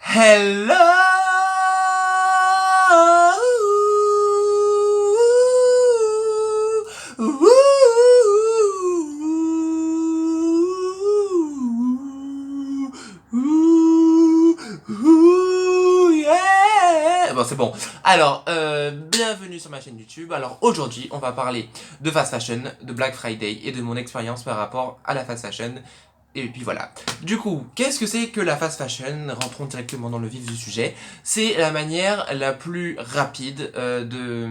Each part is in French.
Hello! Yeah! Bon, c'est bon. Alors, bienvenue sur ma chaîne YouTube. Alors, aujourd'hui, on va parler de fast fashion, de Black Friday et de mon expérience par rapport à la fast fashion. Et puis voilà. Du coup, qu'est-ce que c'est que la fast fashion? Rentrons directement dans le vif du sujet. C'est la manière la plus rapide de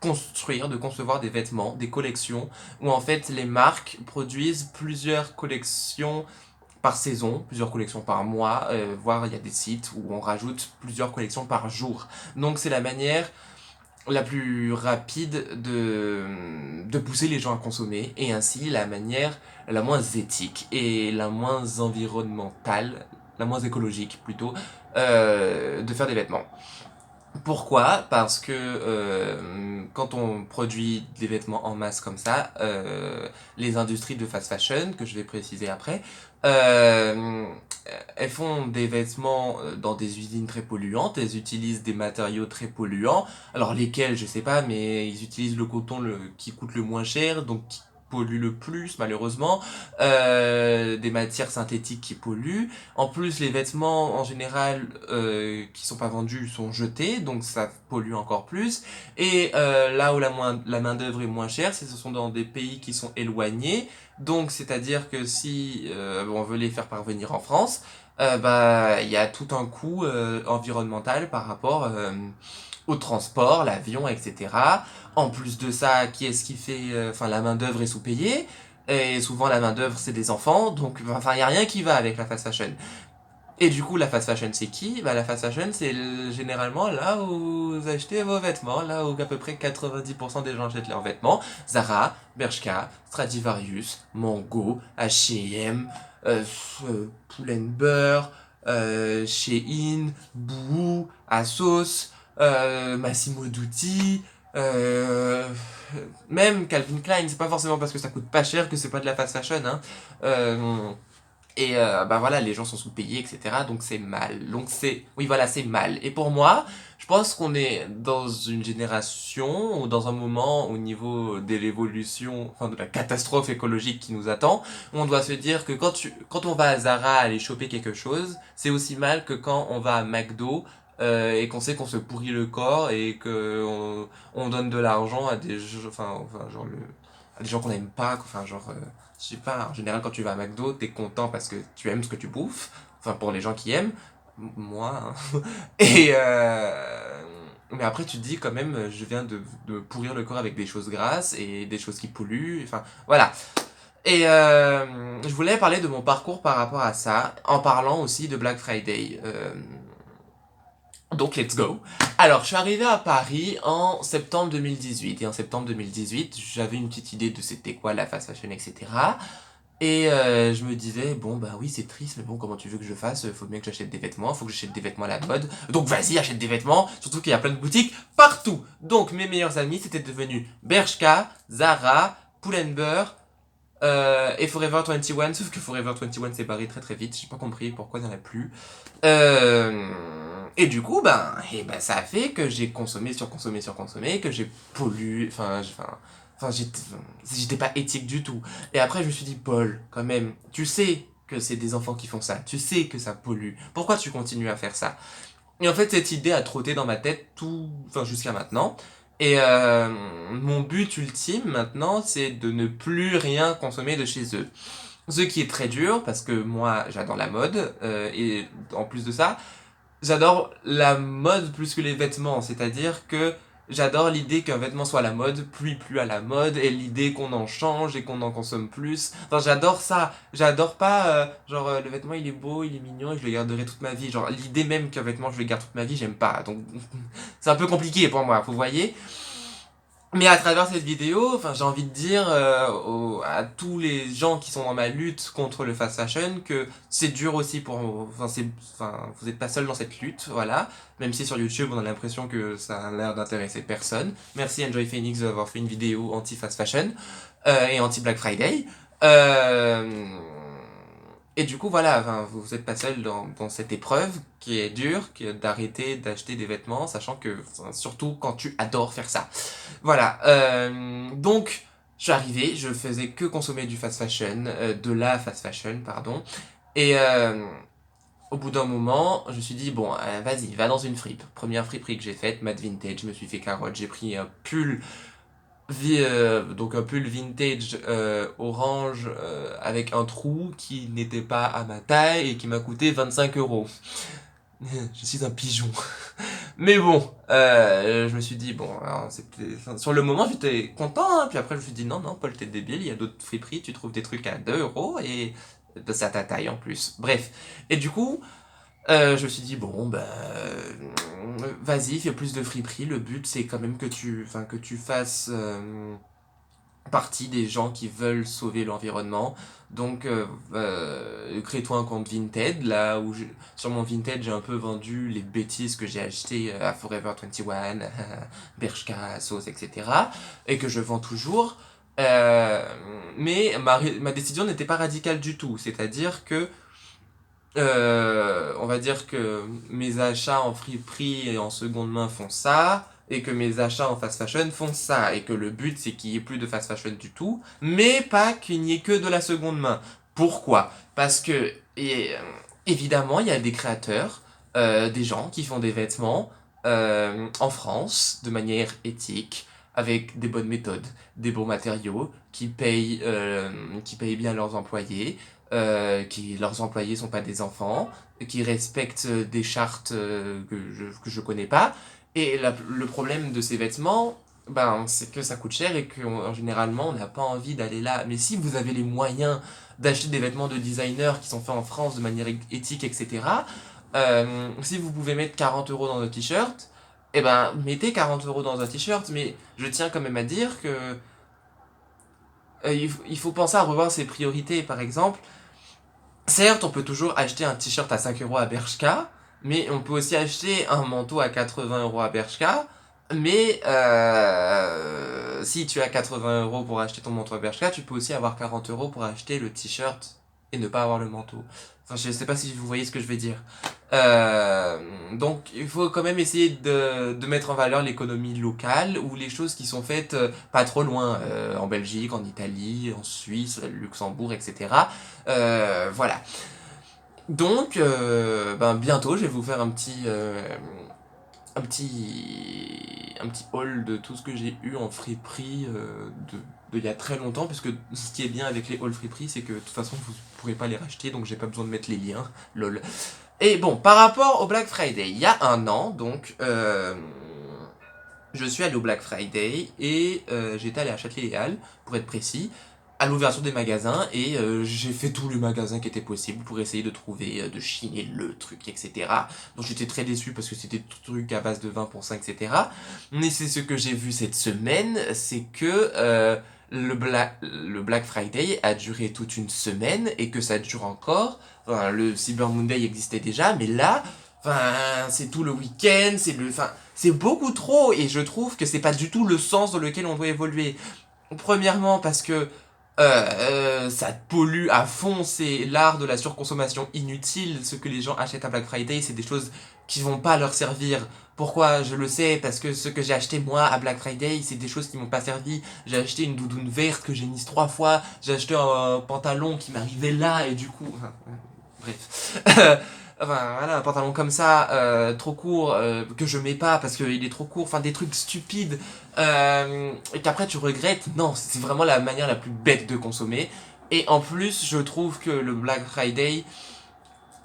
construire, de concevoir des vêtements, des collections, où en fait les marques produisent plusieurs collections par saison, plusieurs collections par mois, voire il y a des sites où on rajoute plusieurs collections par jour. Donc c'est la manière la plus rapide de pousser les gens à consommer et ainsi la manière la moins éthique et la moins environnementale, la moins écologique plutôt, de faire des vêtements. Pourquoi? Parce que quand on produit des vêtements en masse comme ça, les industries de fast fashion, que je vais préciser après, euh, elles font des vêtements dans des usines très polluantes, elles utilisent des matériaux très polluants, alors lesquels je sais pas, mais ils utilisent le coton qui coûte le moins cher, donc qui pollue le plus malheureusement, des matières synthétiques qui polluent, en plus, les vêtements en général qui sont pas vendus sont jetés, donc ça pollue encore plus. Et là où la main d'œuvre est moins chère, ce sont dans des pays qui sont éloignés. Donc, c'est-à-dire que si on veut les faire parvenir en France, bah il y a tout un coût environnemental par rapport au transport, l'avion, etc. En plus de ça, qui est-ce qui fait, enfin la main d'œuvre est sous-payée. Et souvent la main d'œuvre c'est des enfants, donc enfin il y a rien qui va avec la fast fashion. Et du coup, la fast fashion, c'est qui? Bah, la fast fashion, c'est généralement là où vous achetez vos vêtements, là où à peu près 90% des gens achètent leurs vêtements. Zara, Bershka, Stradivarius, Mango, H&M, Pull&Bear, Shein, Boohoo, Asos, Massimo Dutti, euh, même Calvin Klein. C'est pas forcément parce que ça coûte pas cher que c'est pas de la fast fashion, hein. Euh, et bah voilà, les gens sont sous-payés, etc. Donc c'est mal. Donc c'est, oui voilà, c'est mal. Et pour moi, je pense qu'on est dans une génération ou dans un moment au niveau de l'évolution, enfin de la catastrophe écologique qui nous attend, où on doit se dire que quand on va à Zara aller choper quelque chose, c'est aussi mal que quand on va à McDo et qu'on sait qu'on se pourrit le corps et que on donne de l'argent à des, enfin genre à des gens qu'on n'aime pas, enfin genre je sais pas, en général, quand tu vas à McDo, t'es content parce que tu aimes ce que tu bouffes. Enfin, pour les gens qui aiment. Moi, hein. Et mais après, tu te dis quand même, je viens de pourrir le corps avec des choses grasses et des choses qui polluent. Enfin, voilà. Et je voulais parler de mon parcours par rapport à ça, en parlant aussi de Black Friday. Donc, let's go. Alors, je suis arrivé à Paris en septembre 2018. Et en septembre 2018, j'avais une petite idée de c'était quoi la fast fashion, etc. Et je me disais, bon bah oui c'est triste, mais bon comment tu veux que je fasse? Faut bien que j'achète des vêtements, faut que j'achète des vêtements à la mode. Donc vas-y achète des vêtements, surtout qu'il y a plein de boutiques partout. Donc mes meilleurs amis c'était devenu Bershka, Zara, Pull&Bear et Forever 21, sauf que Forever 21 s'est barré très très vite, j'ai pas compris pourquoi il n'y en a plus. Euh, et du coup ben ça a fait que j'ai consommé, surconsommé, surconsommé, que j'ai pollué, enfin j'étais pas éthique du tout. Et après je me suis dit Paul, quand même, tu sais que c'est des enfants qui font ça, tu sais que ça pollue. Pourquoi tu continues à faire ça? Et en fait, cette idée a trotté dans ma tête enfin jusqu'à maintenant. Et mon but ultime maintenant, c'est de ne plus rien consommer de chez eux. Ce qui est très dur parce que moi, j'adore la mode et en plus de ça, j'adore la mode plus que les vêtements. C'est-à-dire que j'adore l'idée qu'un vêtement soit à la mode, puis plus à la mode, et l'idée qu'on en change et qu'on en consomme plus. Enfin, j'adore ça. J'adore pas, genre, le vêtement il est beau, il est mignon et je le garderai toute ma vie. Genre, l'idée même qu'un vêtement je le garde toute ma vie, j'aime pas. Donc, c'est un peu compliqué pour moi, vous voyez. Mais à travers cette vidéo, enfin, j'ai envie de dire à tous les gens qui sont dans ma lutte contre le fast fashion que c'est dur aussi pour, enfin, vous n'êtes pas seul dans cette lutte, voilà. Même si sur YouTube on a l'impression que ça a l'air d'intéresser personne. Merci Enjoy Phoenix d'avoir fait une vidéo anti fast fashion et anti Black Friday. Euh, Et du coup, voilà, enfin, vous n'êtes pas seul dans cette épreuve qui est dure, qui est d'arrêter d'acheter des vêtements, sachant que, enfin, surtout quand tu adores faire ça. Voilà, donc, je suis arrivé, je faisais que consommer du fast fashion, de la fast fashion, pardon. Et au bout d'un moment, je me suis dit, bon, vas-y, va dans une fripe. Première friperie que j'ai faite, Mad Vintage, je me suis fait carotte, j'ai pris un pull donc un pull vintage orange avec un trou qui n'était pas à ma taille et qui m'a coûté 25 euros. Je suis un pigeon. Mais bon, je me suis dit, bon, alors, enfin, sur le moment j'étais content, hein, puis après je me suis dit, non, non, Paul, t'es débile, il y a d'autres friperies, tu trouves des trucs à 2 euros et c'est à ta taille en plus. Bref. Et du coup, je me suis dit, bon, bah, vas-y, fais plus de friperies. Le but, c'est quand même que tu fasses partie des gens qui veulent sauver l'environnement. Donc, crée-toi un compte Vinted, là où sur mon Vinted, j'ai un peu vendu les bêtises que j'ai achetées à Forever 21, Bershka, Asos, etc. Et que je vends toujours. Euh, mais ma décision n'était pas radicale du tout. C'est-à-dire que on va dire que mes achats en friperie et en seconde main font ça, et que mes achats en fast fashion font ça, et que le but c'est qu'il n'y ait plus de fast fashion du tout, mais pas qu'il n'y ait que de la seconde main. Pourquoi? Parce que, évidemment, il y a des créateurs, des gens qui font des vêtements en France de manière éthique, avec des bonnes méthodes, des bons matériaux, qui payent bien leurs employés, qui leurs employés sont pas des enfants, qui respectent des chartes que je connais pas. Et le problème de ces vêtements, ben, c'est que ça coûte cher et qu'en généralement on n'a pas envie d'aller là. Mais si vous avez les moyens d'acheter des vêtements de designer qui sont faits en France de manière éthique, etc., si vous pouvez mettre 40 euros dans un t-shirt, eh ben, mettez 40 euros dans un t-shirt, mais je tiens quand même à dire que il faut penser à revoir ses priorités. Par exemple, certes, on peut toujours acheter un t-shirt à 5 euros à Bershka, mais on peut aussi acheter un manteau à 80 euros à Bershka. Mais si tu as 80 euros pour acheter ton manteau à Bershka, tu peux aussi avoir 40 euros pour acheter le t-shirt et ne pas avoir le manteau. Enfin, je sais pas si vous voyez ce que je veux dire. Euh, donc, il faut quand même essayer de mettre en valeur l'économie locale ou les choses qui sont faites pas trop loin, en Belgique, en Italie, en Suisse, Luxembourg, etc. Voilà. Donc, ben, bientôt, je vais vous faire un petit haul de tout ce que j'ai eu en friperie de il y a très longtemps, parce que ce qui est bien avec les haul friperie, c'est que de toute façon, vous ne pourrez pas les racheter, donc j'ai pas besoin de mettre les liens, lol. Et bon, par rapport au Black Friday, il y a un an, donc, je suis allé au Black Friday et j'étais allé à Châtelet-Les-Halles, pour être précis, à l'ouverture des magasins et j'ai fait tous les magasins qui étaient possibles pour essayer de trouver, de chiner le truc, etc. Donc j'étais très déçu parce que c'était tout truc à base de 20%, etc. Mais c'est ce que j'ai vu cette semaine, c'est que le Black Friday a duré toute une semaine et que ça dure encore. Enfin, le Cyber Monday existait déjà, mais là, enfin, c'est tout le week-end, enfin, c'est beaucoup trop et je trouve que c'est pas du tout le sens dans lequel on doit évoluer. Premièrement parce que ça pollue à fond, c'est l'art de la surconsommation inutile. Ce que les gens achètent à Black Friday, c'est des choses qui vont pas leur servir. Pourquoi? Je le sais, parce que ce que j'ai acheté moi à Black Friday, c'est des choses qui m'ont pas servi. J'ai acheté une doudoune verte que j'ai mise 3 fois, j'ai acheté un pantalon qui m'arrivait là et du coup... Bref. Enfin, voilà, un pantalon comme ça, trop court, que je mets pas parce qu'il est trop court, enfin des trucs stupides, et qu'après tu regrettes. Non, c'est vraiment la manière la plus bête de consommer. Et en plus, je trouve que le Black Friday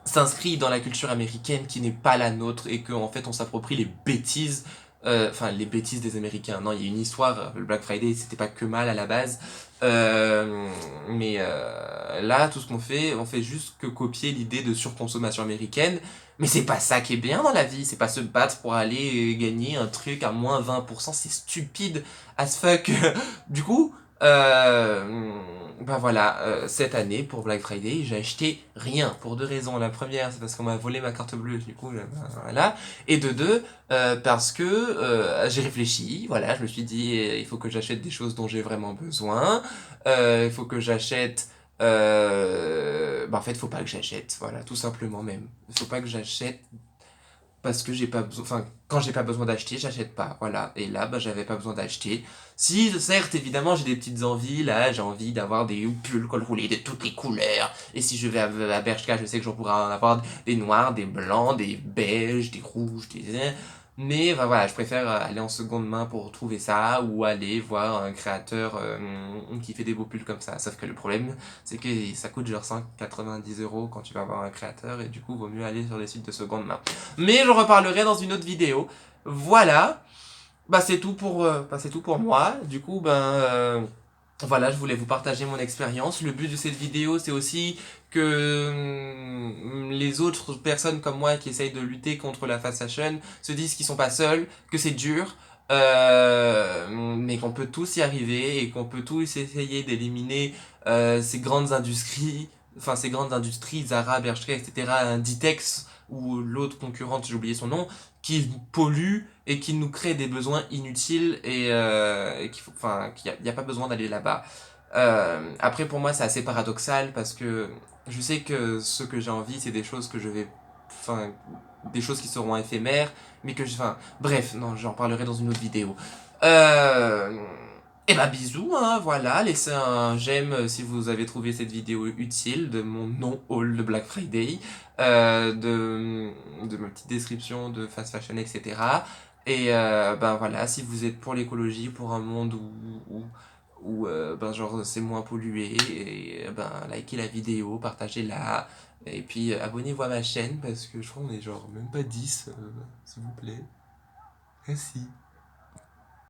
s'inscrit dans la culture américaine qui n'est pas la nôtre et qu'en fait on s'approprie les bêtises, enfin les bêtises des Américains. Non, il y a une histoire, le Black Friday c'était pas que mal à la base, mais là tout ce qu'on fait, on fait juste que copier l'idée de surconsommation américaine, mais c'est pas ça qui est bien dans la vie, c'est pas se battre pour aller gagner un truc à moins 20%, c'est stupide as fuck. Du coup, ben voilà, cette année pour Black Friday, j'ai acheté rien pour deux raisons. La première, c'est parce qu'on m'a volé ma carte bleue, du coup, ben, voilà. Et de deux, parce que j'ai réfléchi, voilà, je me suis dit, il faut que j'achète des choses dont j'ai vraiment besoin, il faut que j'achète Bah en fait, faut pas que j'achète, voilà, tout simplement même. Faut pas que j'achète parce que j'ai pas besoin, enfin, quand j'ai pas besoin d'acheter, j'achète pas, voilà. Et là, bah, j'avais pas besoin d'acheter. Si, certes, évidemment, j'ai des petites envies, là, j'ai envie d'avoir des pulls col roulé de toutes les couleurs. Et si je vais à Bershka, je sais que j'en pourrai en avoir des noirs, des blancs, des beiges, des rouges, des... Mais bah, voilà, je préfère aller en seconde main pour trouver ça ou aller voir un créateur qui fait des beaux pulls comme ça. Sauf que le problème, c'est que ça coûte genre 190 € quand tu vas voir un créateur et du coup, vaut mieux aller sur des sites de seconde main. Mais j'en reparlerai dans une autre vidéo. Voilà, bah c'est tout pour moi. Du coup, voilà, je voulais vous partager mon expérience. Le but de cette vidéo, c'est aussi que les autres personnes comme moi qui essayent de lutter contre la fast fashion se disent qu'ils sont pas seuls, que c'est dur, mais qu'on peut tous y arriver et qu'on peut tous essayer d'éliminer ces grandes industries, enfin ces grandes industries, Zara, Bershka, etc., Inditex ou l'autre concurrente, j'ai oublié son nom, qui polluent et qui nous créent des besoins inutiles et qu'il faut, enfin, qu'il y a pas besoin d'aller là-bas. Après, pour moi, c'est assez paradoxal parce que je sais que ce que j'ai envie, c'est des choses que je vais, enfin, des choses qui seront éphémères, mais que, enfin, bref, non, j'en parlerai dans une autre vidéo. Euh, et bah bisous, hein, voilà, laissez un j'aime si vous avez trouvé cette vidéo utile de mon non-haul de Black Friday, de ma petite description de fast fashion, etc. Et ben voilà, si vous êtes pour l'écologie, pour un monde où ben genre c'est moins pollué, et ben likez la vidéo, partagez-la, et puis abonnez-vous à ma chaîne parce que je crois qu'on est genre même pas 10 s'il vous plaît. Merci.